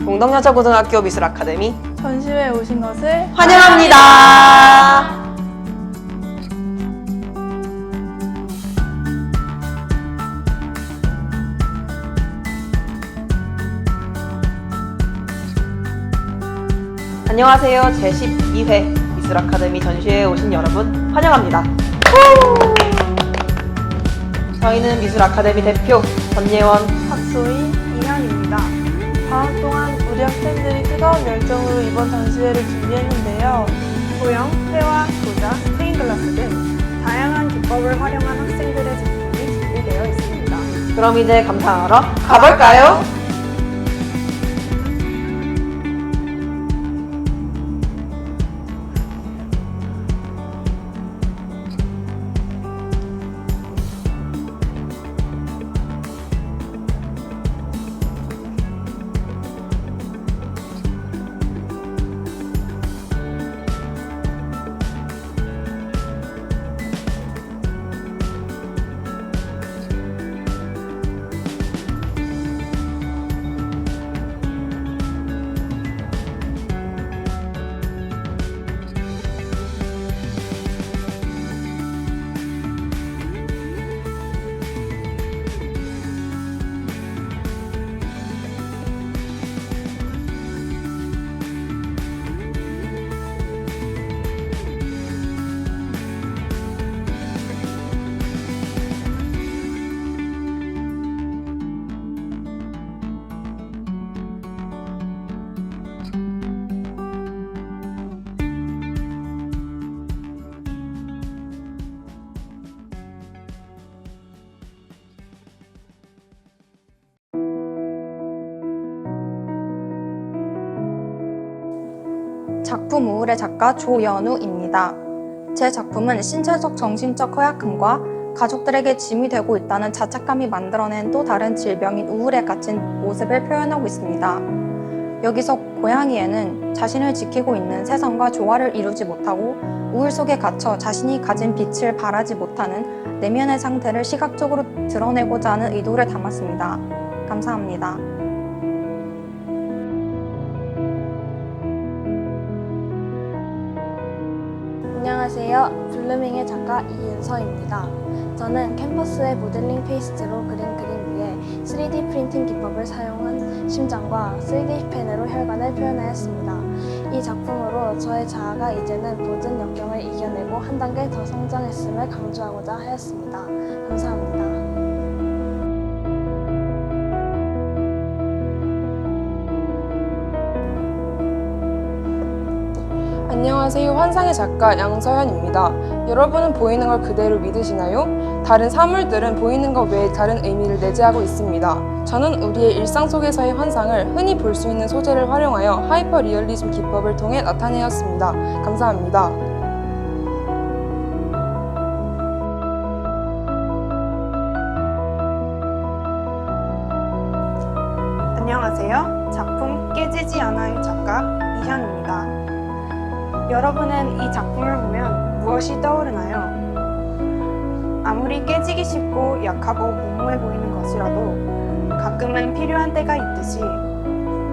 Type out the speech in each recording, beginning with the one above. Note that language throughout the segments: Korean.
동덕여자고등학교 미술 아카데미 전시회에 오신 것을 환영합니다. 안녕하세요. 제12회 미술 아카데미 전시회에 오신 여러분 환영합니다. 저희는 미술 아카데미 대표 전예원, 박소희, 이현입니다. 방학 동안 우리 학생들이 뜨거운 열정으로 이번 전시회를 준비했는데요. 도형, 회화, 도자, 스테인글라스 등 다양한 기법을 활용한 학생들의 작품이 준비되어 있습니다. 그럼 이제 감상하러 가볼까요? 작품 우울의 작가 조연우입니다. 제 작품은 신체적 정신적 허약함과 가족들에게 짐이 되고 있다는 자책감이 만들어낸 또 다른 질병인 우울에 갇힌 모습을 표현하고 있습니다. 여기서 고양이에는 자신을 지키고 있는 세상과 조화를 이루지 못하고 우울 속에 갇혀 자신이 가진 빛을 발하지 못하는 내면의 상태를 시각적으로 드러내고자 하는 의도를 담았습니다. 감사합니다. 안녕하세요. 블루밍의 작가 이윤서입니다. 저는 캔버스에 모델링 페이스트로 그린 그림 위에 3D 프린팅 기법을 사용한 심장과 3D 펜으로 혈관을 표현하였습니다. 이 작품으로 저의 자아가 이제는 모든 역경을 이겨내고 한 단계 더 성장했음을 강조하고자 하였습니다. 감사합니다. 안녕하세요. 환상의 작가 양서현입니다. 여러분은 보이는 걸 그대로 믿으시나요? 다른 사물들은 보이는 것 외에 다른 의미를 내재하고 있습니다. 저는 우리의 일상 속에서의 환상을 흔히 볼 수 있는 소재를 활용하여 하이퍼 리얼리즘 기법을 통해 나타내었습니다. 감사합니다. 안녕하세요. 작품 깨지지 않아의 작가 이현입니다. 여러분은 이 작품을 보면 무엇이 떠오르나요? 아무리 깨지기 쉽고 약하고 무모해 보이는 것이라도 가끔은 필요한 때가 있듯이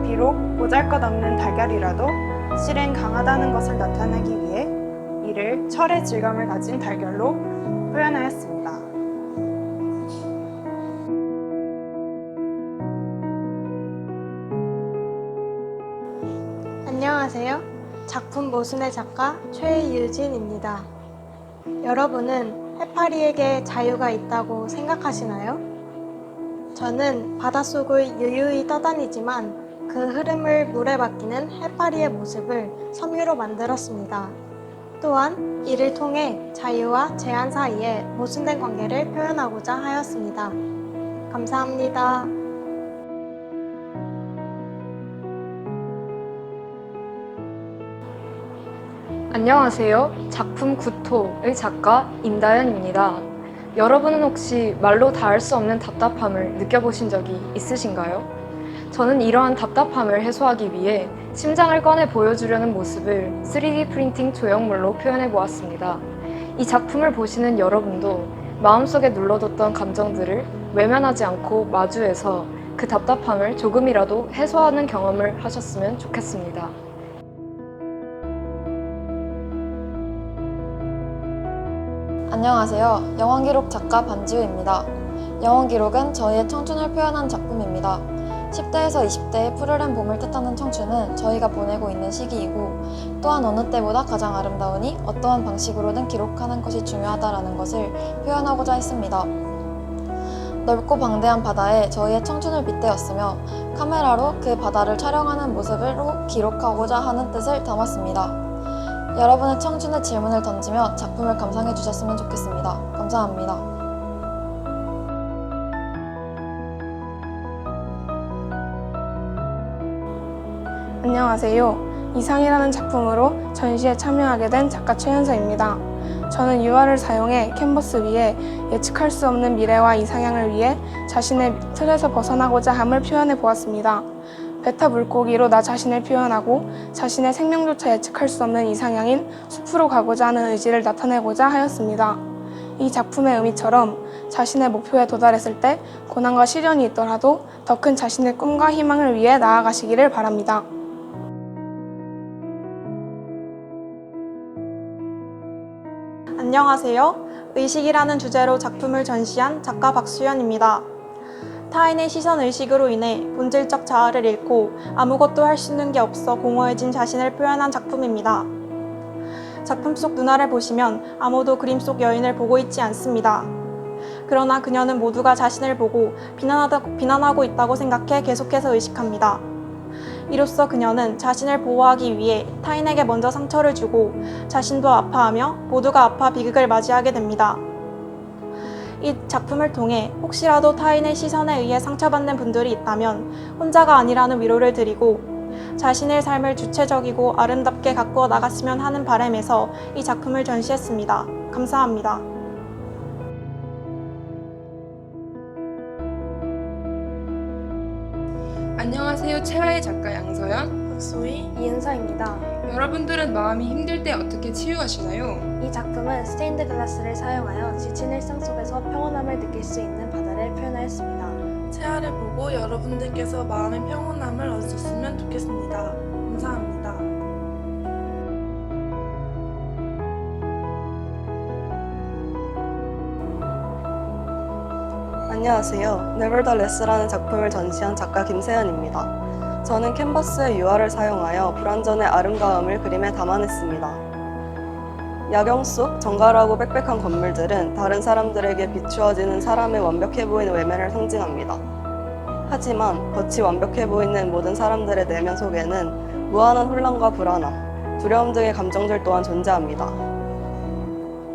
비록 보잘것없는 달걀이라도 실은 강하다는 것을 나타내기 위해 이를 철의 질감을 가진 달걀로 표현하였습니다. 안녕하세요. 작품 모순의 작가 최유진입니다. 여러분은 해파리에게 자유가 있다고 생각하시나요? 저는 바닷속을 유유히 떠다니지만 그 흐름을 물에 맡기는 해파리의 모습을 섬유로 만들었습니다. 또한 이를 통해 자유와 제한 사이의 모순된 관계를 표현하고자 하였습니다. 감사합니다. 안녕하세요. 작품 구토의 작가 임다현입니다. 여러분은 혹시 말로 닿을 수 없는 답답함을 느껴보신 적이 있으신가요? 저는 이러한 답답함을 해소하기 위해 심장을 꺼내 보여주려는 모습을 3D 프린팅 조형물로 표현해 보았습니다. 이 작품을 보시는 여러분도 마음속에 눌러뒀던 감정들을 외면하지 않고 마주해서 그 답답함을 조금이라도 해소하는 경험을 하셨으면 좋겠습니다. 안녕하세요. 영화기록 작가 반지우입니다. 영화기록은 저희의 청춘을 표현한 작품입니다. 10대에서 20대의 푸르른 봄을 뜻하는 청춘은 저희가 보내고 있는 시기이고 또한 어느 때보다 가장 아름다우니 어떠한 방식으로든 기록하는 것이 중요하다는 것을 표현하고자 했습니다. 넓고 방대한 바다에 저희의 청춘을 빗대었으며 카메라로 그 바다를 촬영하는 모습으로 기록하고자 하는 뜻을 담았습니다. 여러분의 청춘의 질문을 던지며 작품을 감상해 주셨으면 좋겠습니다. 감사합니다. 안녕하세요. 이상이라는 작품으로 전시에 참여하게 된 작가 최현서입니다. 저는 유화를 사용해 캔버스 위에 예측할 수 없는 미래와 이상향을 위해 자신의 틀에서 벗어나고자 함을 표현해 보았습니다. 베타 물고기로 나 자신을 표현하고 자신의 생명조차 예측할 수 없는 이상향인 숲으로 가고자 하는 의지를 나타내고자 하였습니다. 이 작품의 의미처럼 자신의 목표에 도달했을 때 고난과 시련이 있더라도 더 큰 자신의 꿈과 희망을 위해 나아가시기를 바랍니다. 안녕하세요. 의식이라는 주제로 작품을 전시한 작가 박수연입니다. 타인의 시선 의식으로 인해 본질적 자아를 잃고 아무것도 할 수 있는 게 없어 공허해진 자신을 표현한 작품입니다. 작품 속 누나를 보시면 아무도 그림 속 여인을 보고 있지 않습니다. 그러나 그녀는 모두가 자신을 보고 비난하고 있다고 생각해 계속해서 의식합니다. 이로써 그녀는 자신을 보호하기 위해 타인에게 먼저 상처를 주고 자신도 아파하며 모두가 아파 비극을 맞이하게 됩니다. 이 작품을 통해 혹시라도 타인의 시선에 의해 상처받는 분들이 있다면 혼자가 아니라는 위로를 드리고 자신의 삶을 주체적이고 아름답게 가꾸어 나갔으면 하는 바람에서 이 작품을 전시했습니다. 감사합니다. 안녕하세요. 최하의 작가 양서연, 박소희, 이은서입니다. 여러분들은 마음이 힘들 때 어떻게 치유하시나요? 이 작품은 스테인드 글라스를 사용하여 지친 일상 속에서 평온함을 느낄 수 있는 바다를 표현하였습니다. 채아를 보고 여러분들께서 마음의 평온함을 얻으셨으면 좋겠습니다. 감사합니다. 안녕하세요. Nevertheless라는 작품을 전시한 작가 김세연입니다. 저는 캔버스의 유화를 사용하여 불완전의 아름다움을 그림에 담아냈습니다. 야경 속 정갈하고 빽빽한 건물들은 다른 사람들에게 비추어지는 사람의 완벽해 보이는 외면을 상징합니다. 하지만 겉이 완벽해 보이는 모든 사람들의 내면 속에는 무한한 혼란과 불안함, 두려움 등의 감정들 또한 존재합니다.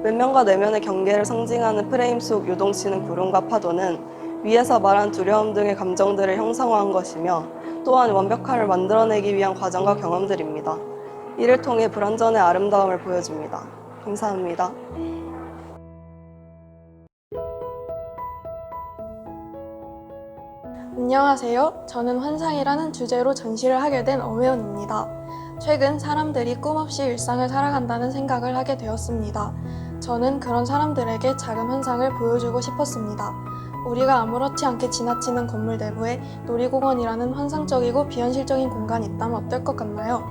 외면과 내면의 경계를 상징하는 프레임 속 요동치는 구름과 파도는 위에서 말한 두려움 등의 감정들을 형상화한 것이며 또한 완벽함을 만들어내기 위한 과정과 경험들입니다. 이를 통해 불완전의 아름다움을 보여줍니다. 감사합니다. 안녕하세요. 저는 환상이라는 주제로 전시를 하게 된 엄혜원입니다. 최근 사람들이 꿈없이 일상을 살아간다는 생각을 하게 되었습니다. 저는 그런 사람들에게 작은 환상을 보여주고 싶었습니다. 우리가 아무렇지 않게 지나치는 건물 내부에 놀이공원이라는 환상적이고 비현실적인 공간이 있다면 어떨 것 같나요?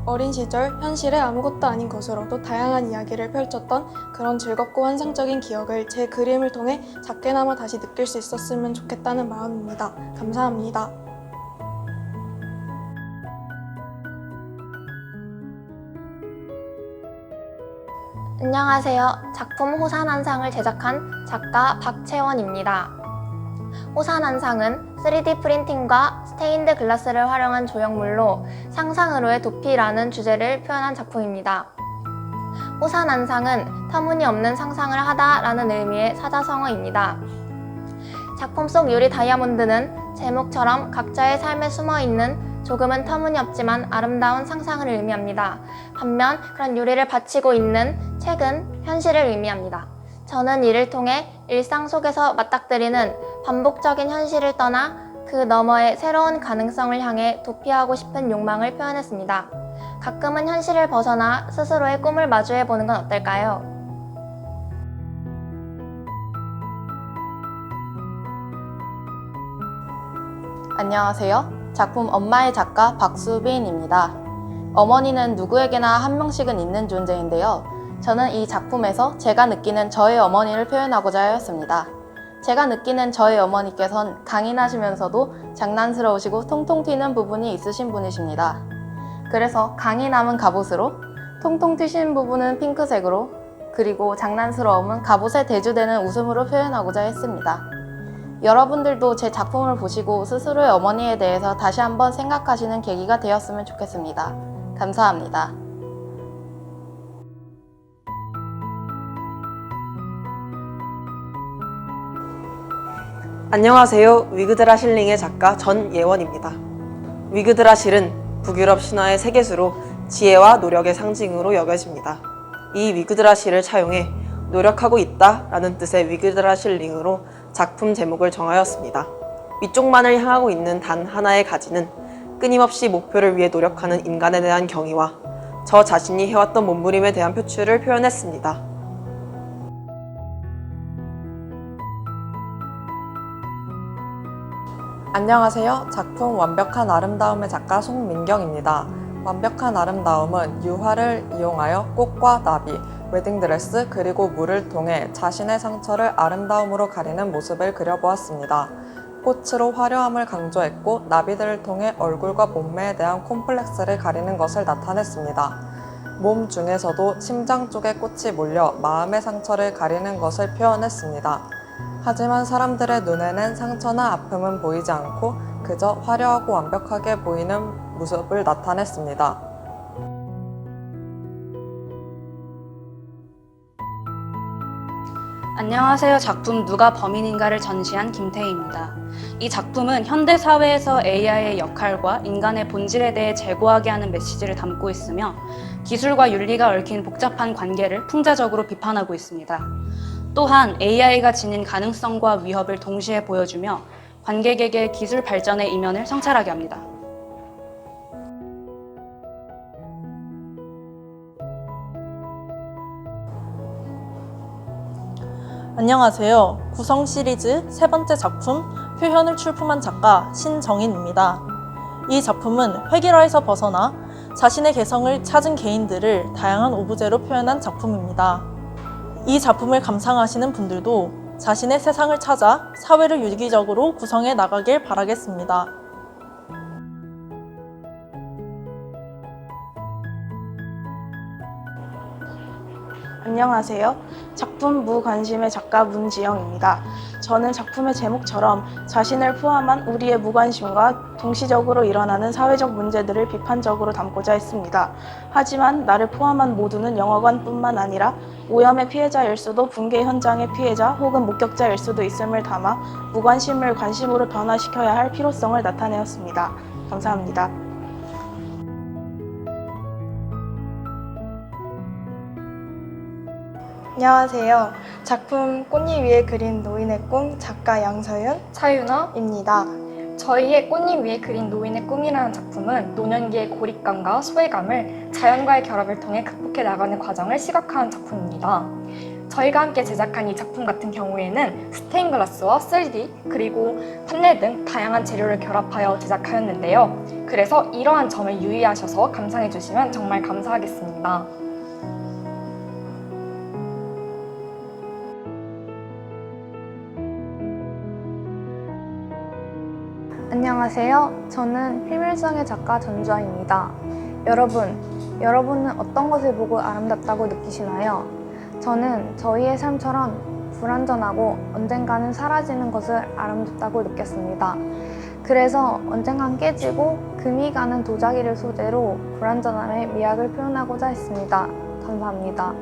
어린 시절 현실에 아무것도 아닌 것으로도 다양한 이야기를 펼쳤던 그런 즐겁고 환상적인 기억을 제 그림을 통해 작게나마 다시 느낄 수 있었으면 좋겠다는 마음입니다. 감사합니다. 안녕하세요. 작품 호산한상을 제작한 작가 박채원입니다. 호산한상은 3D 프린팅과 스테인드 글라스를 활용한 조형물로 상상으로의 도피라는 주제를 표현한 작품입니다. 호산한상은 터무니없는 상상을 하다라는 의미의 사자성어입니다. 작품 속 유리 다이아몬드는 제목처럼 각자의 삶에 숨어있는 조금은 터무니없지만 아름다운 상상을 의미합니다. 반면 그런 유리를 바치고 있는 책은 현실을 의미합니다. 저는 이를 통해 일상 속에서 맞닥뜨리는 반복적인 현실을 떠나 그 너머의 새로운 가능성을 향해 도피하고 싶은 욕망을 표현했습니다. 가끔은 현실을 벗어나 스스로의 꿈을 마주해보는 건 어떨까요? 안녕하세요. 작품 엄마의 작가 박수빈입니다. 어머니는 누구에게나 한 명씩은 있는 존재인데요. 저는 이 작품에서 제가 느끼는 저의 어머니를 표현하고자 하였습니다. 제가 느끼는 저의 어머니께선 강인하시면서도 장난스러우시고 통통 튀는 부분이 있으신 분이십니다. 그래서 강이 남은 갑옷으로, 통통 튀신 부분은 핑크색으로, 그리고 장난스러움은 갑옷에 대주되는 웃음으로 표현하고자 했습니다. 여러분들도 제 작품을 보시고 스스로의 어머니에 대해서 다시 한번 생각하시는 계기가 되었으면 좋겠습니다. 감사합니다. 안녕하세요. 위그드라 실링의 작가 전예원입니다. 위그드라 실은 북유럽 신화의 세계수로 지혜와 노력의 상징으로 여겨집니다. 이 위그드라 실을 차용해 노력하고 있다 라는 뜻의 위그드라 실링으로 작품 제목을 정하였습니다. 위쪽만을 향하고 있는 단 하나의 가지는 끊임없이 목표를 위해 노력하는 인간에 대한 경의와 저 자신이 해왔던 몸부림에 대한 표출을 표현했습니다. 안녕하세요. 작품 완벽한 아름다움의 작가 송민경입니다. 완벽한 아름다움은 유화를 이용하여 꽃과 나비, 웨딩드레스 그리고 물을 통해 자신의 상처를 아름다움으로 가리는 모습을 그려보았습니다. 꽃으로 화려함을 강조했고 나비들을 통해 얼굴과 몸매에 대한 콤플렉스를 가리는 것을 나타냈습니다. 몸 중에서도 심장 쪽에 꽃이 몰려 마음의 상처를 가리는 것을 표현했습니다. 하지만 사람들의 눈에는 상처나 아픔은 보이지 않고 그저 화려하고 완벽하게 보이는 모습을 나타냈습니다. 안녕하세요. 작품 누가 범인인가를 전시한 김태희입니다. 이 작품은 현대 사회에서 AI의 역할과 인간의 본질에 대해 재고하게 하는 메시지를 담고 있으며 기술과 윤리가 얽힌 복잡한 관계를 풍자적으로 비판하고 있습니다. 또한 AI가 지닌 가능성과 위협을 동시에 보여주며 관객에게 기술 발전의 이면을 성찰하게 합니다. 안녕하세요. 구성 시리즈 세 번째 작품 표현을 출품한 작가 신정인입니다. 이 작품은 획일화에서 벗어나 자신의 개성을 찾은 개인들을 다양한 오브제로 표현한 작품입니다. 이 작품을 감상하시는 분들도 자신의 세상을 찾아 사회를 유기적으로 구성해 나가길 바라겠습니다. 안녕하세요. 작품 무관심의 작가 문지영입니다. 저는 작품의 제목처럼 자신을 포함한 우리의 무관심과 동시적으로 일어나는 사회적 문제들을 비판적으로 담고자 했습니다. 하지만 나를 포함한 모두는 영화관뿐만 아니라 오염의 피해자일 수도 붕괴 현장의 피해자 혹은 목격자일 수도 있음을 담아 무관심을 관심으로 변화시켜야 할 필요성을 나타내었습니다. 감사합니다. 안녕하세요. 작품 꽃잎 위에 그린 노인의 꿈 작가 양서윤, 차윤아입니다. 저희의 꽃잎 위에 그린 노인의 꿈이라는 작품은 노년기의 고립감과 소외감을 자연과의 결합을 통해 극복해 나가는 과정을 시각화한 작품입니다. 저희가 함께 제작한 이 작품 같은 경우에는 스테인글라스와 3D 그리고 판넬 등 다양한 재료를 결합하여 제작하였는데요. 그래서 이러한 점을 유의하셔서 감상해 주시면 정말 감사하겠습니다. 안녕하세요. 저는 필밀성의 작가 전주아입니다. 여러분은 어떤 것을 보고 아름답다고 느끼시나요? 저는 저희의 삶처럼 불완전하고 언젠가는 사라지는 것을 아름답다고 느꼈습니다. 그래서 언젠간 깨지고 금이 가는 도자기를 소재로 불완전함의 미학을 표현하고자 했습니다. 감사합니다.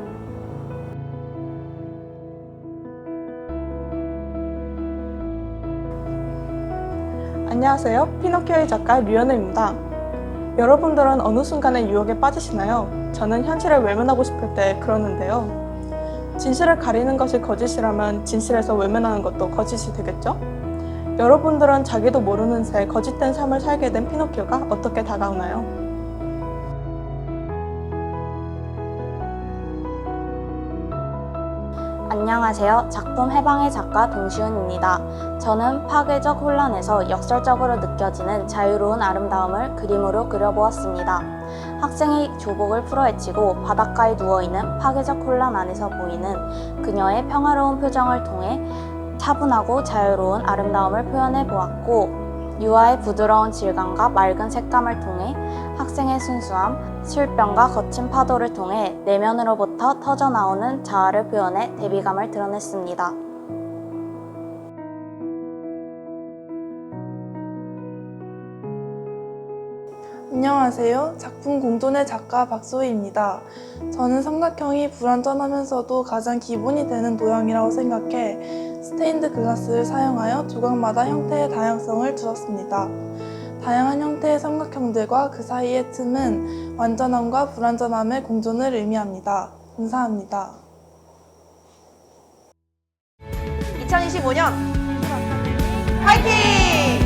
안녕하세요. 피노키오의 작가 류현우입니다. 여러분들은 어느 순간에 유혹에 빠지시나요? 저는 현실을 외면하고 싶을 때 그러는데요. 진실을 가리는 것이 거짓이라면 진실에서 외면하는 것도 거짓이 되겠죠? 여러분들은 자기도 모르는 새 거짓된 삶을 살게 된 피노키오가 어떻게 다가오나요? 안녕하세요. 작품 해방의 작가 동시훈입니다. 저는 파괴적 혼란에서 역설적으로 느껴지는 자유로운 아름다움을 그림으로 그려보았습니다. 학생이 교복을 풀어헤치고 바닷가에 누워있는 파괴적 혼란 안에서 보이는 그녀의 평화로운 표정을 통해 차분하고 자유로운 아름다움을 표현해 보았고, 유화의 부드러운 질감과 맑은 색감을 통해 학생의 순수함, 술병과 거친 파도를 통해 내면으로부터 터져나오는 자아를 표현해 대비감을 드러냈습니다. 안녕하세요. 작품 공존의 작가 박소희입니다. 저는 삼각형이 불완전하면서도 가장 기본이 되는 도형이라고 생각해 스테인드 글라스를 사용하여 조각마다 형태의 다양성을 두었습니다. 다양한 형태의 삼각형들과 그 사이의 틈은 완전함과 불완전함의 공존을 의미합니다. 감사합니다. 2025년 화이팅!